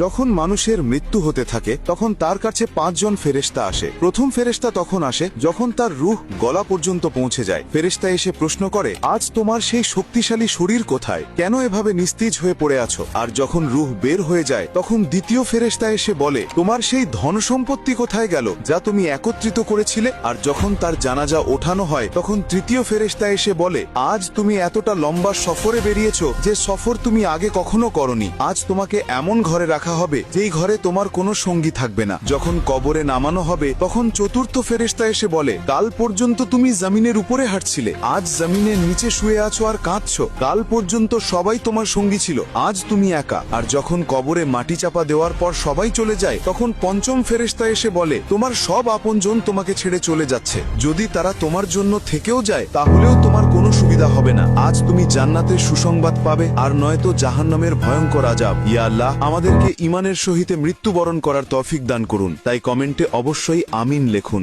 যখন মানুষের মৃত্যু হতে থাকে তখন তার কাছে 5 জন ফেরেশতা আসে। প্রথম ফেরেশতা তখন আসে যখন তার রূহ গলা পর্যন্ত পৌঁছে যায়। ফেরেশতা এসে প্রশ্ন করে, আজ তোমার সেই শক্তিশালী শরীর কোথায়? কেন এভাবে নিস্তেজ হয়ে পড়ে আছো? আর যখন রূহ বের হয়ে যায় তখন দ্বিতীয় ফেরেশতা এসে বলে, তোমার সেই ধন সম্পত্তি কোথায় গেল যা তুমি একত্রিত করেছিলে? আর যখন তার জানাজা ওঠানো হয় তখন তৃতীয় ফেরেশতা এসে বলে, আজ তুমি এতটা লম্বা সফরে বেরিয়েছো যে সফর তুমি আগে কখনো করনি। আজ তোমাকে এমন ঘরে রাখা হবে যেই ঘরে তোমার কোনো সঙ্গী থাকবে না। যখন কবরে নামানো হবে তখন চতুর্থ ফেরেশতা এসে বলে, কাল পর্যন্ত তুমি জমিনের উপরে হাঁটছিলে, আজ জমিনের নিচে শুয়ে আছো আর কাঁদছো। কাল পর্যন্ত সবাই তোমার সঙ্গী ছিল, আজ তুমি একা। আর যখন কবরে মাটি চাপা দেওয়ার পর সবাই চলে যায় তখন পঞ্চম ফেরেশতা এসে বলে, তোমার সব আপনজন তোমাকে ছেড়ে চলে যাচ্ছে। যদি তারা তোমার জন্য থেকেও যায় তাহলেও তোমার কোনো সুবিধা হবে না। আজ তুমি জান্নাতের সুসংবাদ পাবে আর নয়তো জাহান্নামের ভয়ঙ্কর আযাব। ইয়া আল্লাহ, আমাদেরকে ঈমানের সহিত মৃত্যুবরণ করার তৌফিক দান করুন। তাই কমেন্টে অবশ্যই আমিন লিখুন।